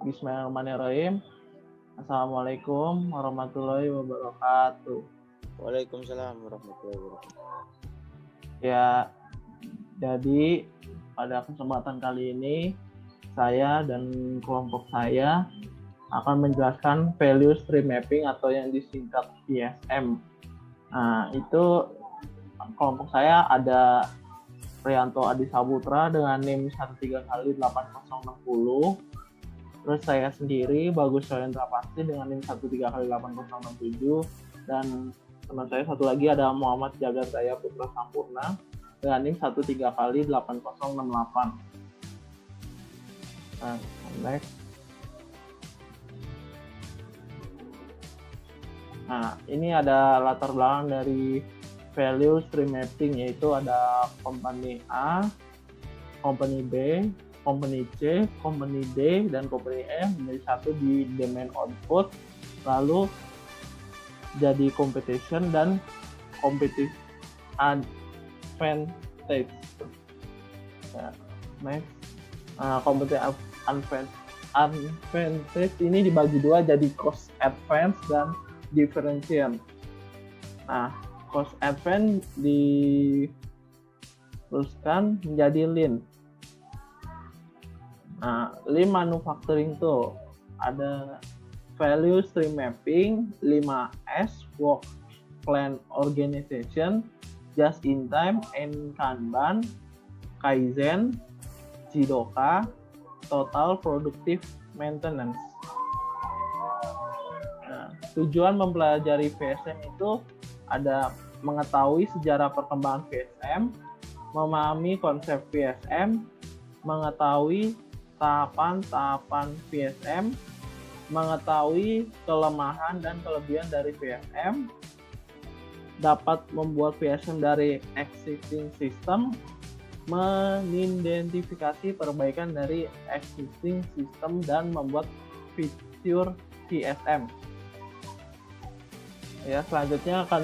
Bismillahirrahmanirrahim. Assalamualaikum warahmatullahi wabarakatuh. Waalaikumsalam warahmatullahi wabarakatuh. Ya, jadi pada kesempatan kali ini saya dan kelompok saya akan menjelaskan value stream mapping atau yang disingkat VSM. Nah, itu kelompok saya ada Prianto Adi Saputra dengan NIM 13x8060. Terus saya sendiri Bagus Soyendra Pasti dengan NIM 13x8067, dan teman saya satu lagi ada Muhammad Jagat Daya Putra Sampurna dengan NIM 13x8068. Nah, next. Nah, ini ada latar belakang dari value stream mapping, yaitu ada company A, company B, company C, company D, dan company E menjadi satu di demand output, lalu jadi competition dan competitive advantage. Ya, next. Competitive advantage ini dibagi dua jadi cost advance dan differentiation. Nah, cost advance diteruskan menjadi lean. Nah, lean manufacturing tuh ada value stream mapping, 5S, work plan organization, just in time, and Kanban, Kaizen, Jidoka, total productive maintenance. Nah, tujuan mempelajari VSM itu ada mengetahui sejarah perkembangan VSM, memahami konsep VSM, mengetahui tahapan-tahapan VSM, mengetahui kelemahan dan kelebihan dari VSM, dapat membuat VSM dari existing system, mengidentifikasi perbaikan dari existing system, dan membuat fitur VSM. Ya, selanjutnya akan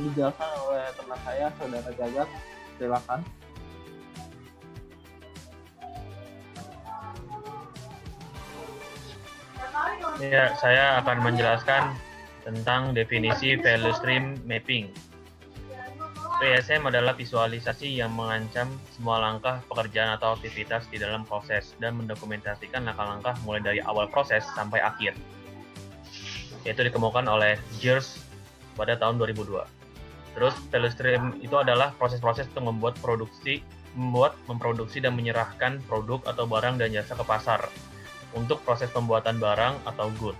dijelaskan oleh teman saya, Saudara Jagat. Silakan. Ya, saya akan menjelaskan tentang definisi value stream mapping. VSM adalah visualisasi yang mengancam semua langkah pekerjaan atau aktivitas di dalam proses dan mendokumentasikan langkah-langkah mulai dari awal proses sampai akhir. Yaitu dikemukakan oleh Gears pada tahun 2002. Terus value stream itu adalah proses-proses untuk memproduksi dan menyerahkan produk atau barang dan jasa ke pasar untuk proses pembuatan barang atau good.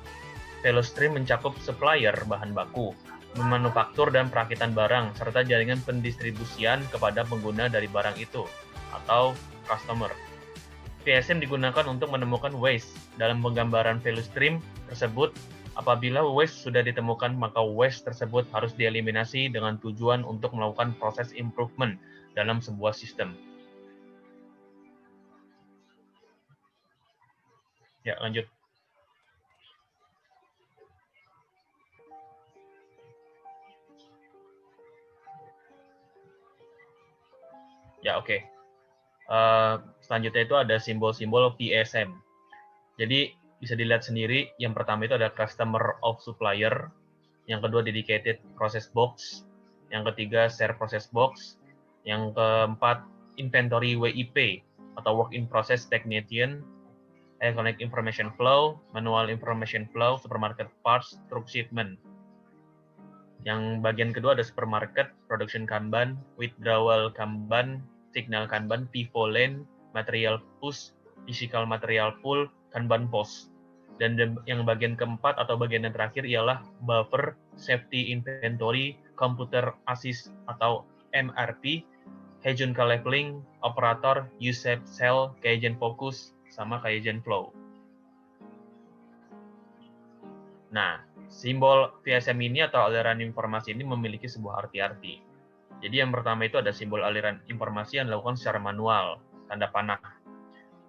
Value stream mencakup supplier bahan baku, memanufaktur dan perakitan barang, serta jaringan pendistribusian kepada pengguna dari barang itu, atau customer. VSM digunakan untuk menemukan waste. Dalam penggambaran value stream tersebut, apabila waste sudah ditemukan, maka waste tersebut harus dieliminasi dengan tujuan untuk melakukan proses improvement dalam sebuah sistem. Ya, lanjut. Ya, oke. Selanjutnya itu ada simbol-simbol VSM. Jadi, bisa dilihat sendiri, yang pertama itu ada Customer of Supplier, yang kedua Dedicated Process Box, yang ketiga Share Process Box, yang keempat Inventory WIP, atau Work in Process Technician, Electronic Information Flow, Manual Information Flow, Supermarket Parts, Truck Shipment. Yang bagian kedua ada Supermarket, Production Kanban, Withdrawal Kanban, Signal Kanban, Pivot Lane, Material Push, Physical Material Pool, Kanban Post. Dan yang bagian keempat atau bagian yang terakhir ialah Buffer, Safety Inventory, Computer Assist atau MRP, Heijunka Labeling, Operator, Usage Cell, Kaizen Focus, sama Kaizen Flow. Nah, simbol VSM ini atau aliran informasi ini memiliki sebuah arti-arti. Jadi yang pertama itu ada simbol aliran informasi yang dilakukan secara manual, tanda panah.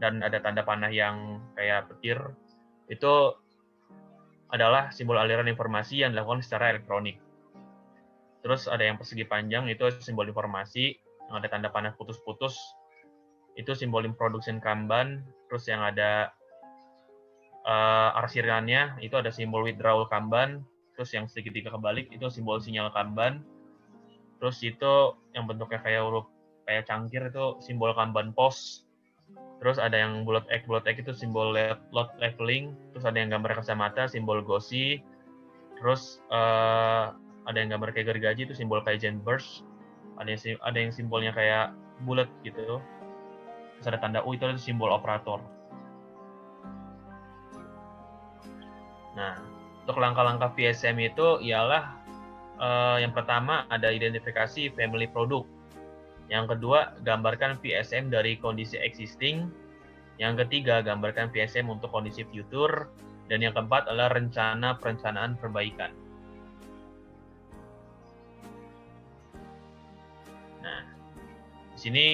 Dan ada tanda panah yang kayak petir, itu adalah simbol aliran informasi yang dilakukan secara elektronik. Terus ada yang persegi panjang, itu simbol informasi, yang ada tanda panah putus-putus, itu simbol production Kanban. Terus yang ada arsirannya itu ada simbol withdrawal Kanban, terus yang segitiga kebalik itu simbol sinyal Kanban, terus itu yang bentuknya kayak huruf kayak cangkir itu simbol Kanban pos, terus ada yang bulat X itu simbol load leveling, terus ada yang gambar kacamata simbol gosi, terus ada yang gambar kayak gergaji itu simbol Kaizen burst, ada yang simbolnya kayak bulat gitu, terus ada tanda U itu simbol operator. Nah, untuk langkah-langkah VSM itu ialah yang pertama ada identifikasi family product. Yang kedua, gambarkan VSM dari kondisi existing. Yang ketiga, gambarkan VSM untuk kondisi future. Dan yang keempat adalah rencana perencanaan perbaikan. Nah, di sini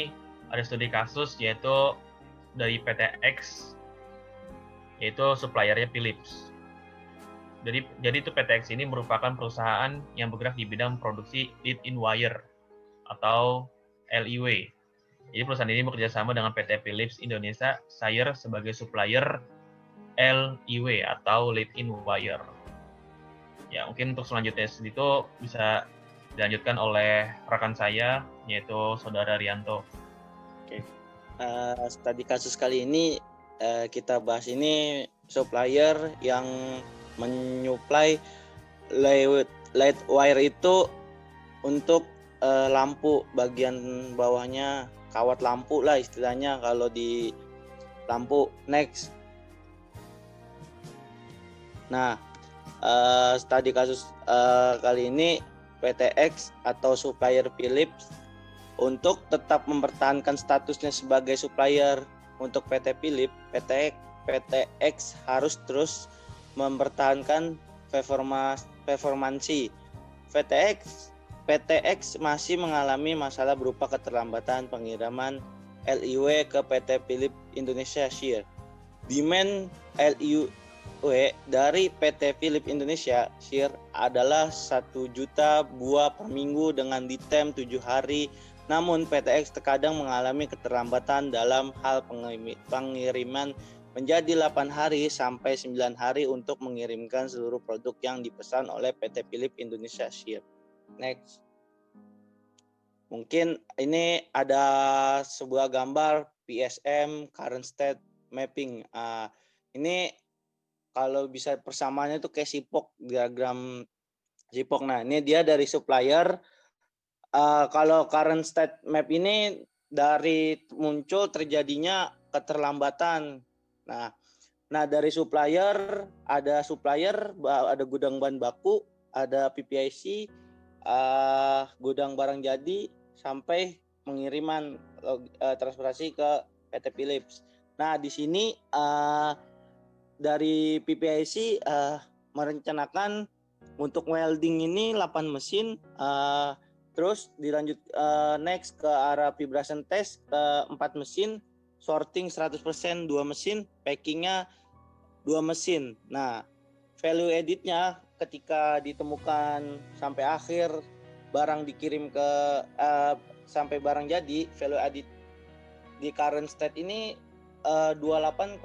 ada studi kasus yaitu dari PTX, yaitu suppliernya Philips. Jadi itu PTX ini merupakan perusahaan yang bergerak di bidang produksi lead-in-wire atau LIW. Jadi perusahaan ini bekerja sama dengan PT Philips Indonesia Shire sebagai supplier LIW atau lead-in-wire. Ya, mungkin untuk selanjutnya itu bisa dilanjutkan oleh rekan saya, yaitu Saudara Rianto. Oke. Studi kasus kali ini kita bahas ini supplier yang menyuplai light wire itu untuk lampu bagian bawahnya, kawat lampu lah istilahnya kalau di lampu. Next. Nah, studi kasus kali ini PTX atau supplier Philips untuk tetap mempertahankan statusnya sebagai supplier untuk PT Philips, PTX harus terus mempertahankan performansi. PTX masih mengalami masalah berupa keterlambatan pengiriman LIW ke PT Philips Indonesia Shire. Demand LIW dari PT Philips Indonesia Shire adalah 1 juta buah per minggu dengan lead time 7 hari. Namun PTX terkadang mengalami keterlambatan dalam hal pengiriman menjadi 8 hari sampai 9 hari untuk mengirimkan seluruh produk yang dipesan oleh PT Philips Indonesia Shire. Next. Mungkin ini ada sebuah gambar PSM current state mapping. Ini kalau bisa persamaannya itu kayak sipok, diagram sipok. Nah, ini dia dari supplier. Kalau current state map ini dari muncul terjadinya keterlambatan. Nah dari supplier, ada gudang bahan baku, ada PPIC, gudang barang jadi, sampai pengiriman transportasi ke PT Philips. Nah di sini dari PPIC merencanakan untuk welding ini 8 mesin, terus dilanjut next ke arah vibration test ke 4 mesin, sorting 100% 2 mesin, packingnya 2 mesin. Nah, value editnya ketika ditemukan sampai akhir barang dikirim ke sampai barang jadi, value edit di current state ini 28,872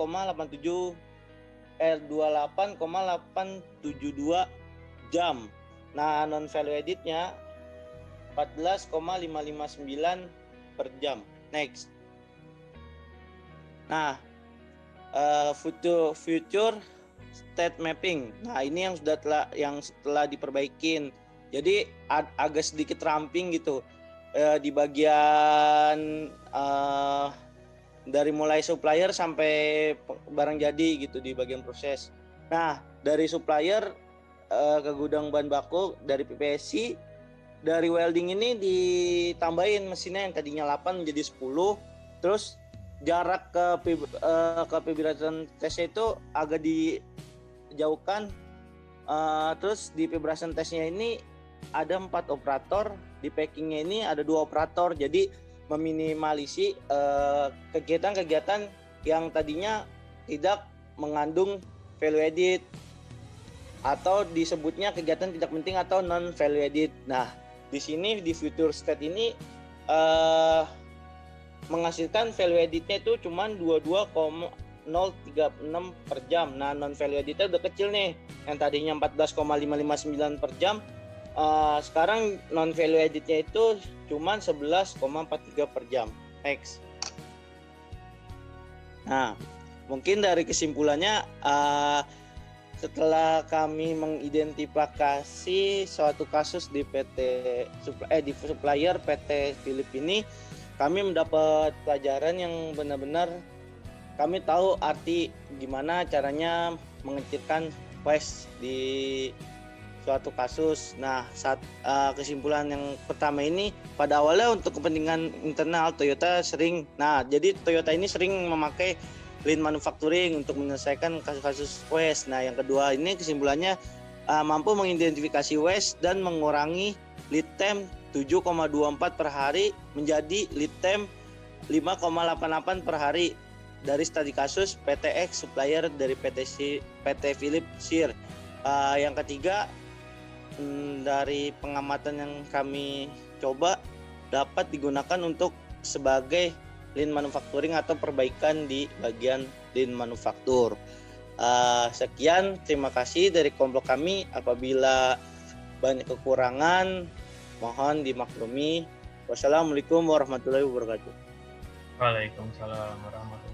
jam. Nah, non value editnya 14,559 per jam. Next. Nah, future state mapping. Nah, ini yang setelah diperbaikin. Jadi agak sedikit ramping gitu di bagian dari mulai supplier sampai barang jadi gitu di bagian proses. Nah, dari supplier ke gudang bahan baku, dari PPSC, dari welding ini ditambahin mesinnya yang tadinya 8 menjadi 10. Terus jarak ke vibration testnya itu agak dijauhkan. Terus di vibration testnya ini ada 4 operator, di packingnya ini ada 2 operator. Jadi meminimalisir kegiatan-kegiatan yang tadinya tidak mengandung value edit atau disebutnya kegiatan tidak penting atau non value edit. Nah, di sini di future state ini menghasilkan value editnya itu cuma 22,6 0,036 per jam. Nah, non value added udah kecil nih. Yang tadinya 14,559 per jam, sekarang non value added-nya itu cuma 11,43 per jam. Next. Nah, mungkin dari kesimpulannya, setelah kami mengidentifikasi suatu kasus di di supplier PT Philip ini, kami mendapat pelajaran yang benar-benar kami tahu arti gimana caranya mengecilkan waste di suatu kasus. Nah, kesimpulan yang pertama ini, pada awalnya untuk kepentingan internal Toyota jadi Toyota ini sering memakai lean manufacturing untuk menyelesaikan kasus-kasus waste. Nah, yang kedua ini kesimpulannya mampu mengidentifikasi waste dan mengurangi lead time 7,24 per hari menjadi lead time 5,88 per hari dari studi kasus PTX supplier dari PT Philip Shear. Yang ketiga, dari pengamatan yang kami coba dapat digunakan untuk sebagai lean manufacturing atau perbaikan di bagian lean manufaktur. Sekian, terima kasih dari kelompok kami. Apabila banyak kekurangan, mohon dimaklumi. Wassalamualaikum warahmatullahi wabarakatuh. Waalaikumsalam warahmatullahi wabarakatuh.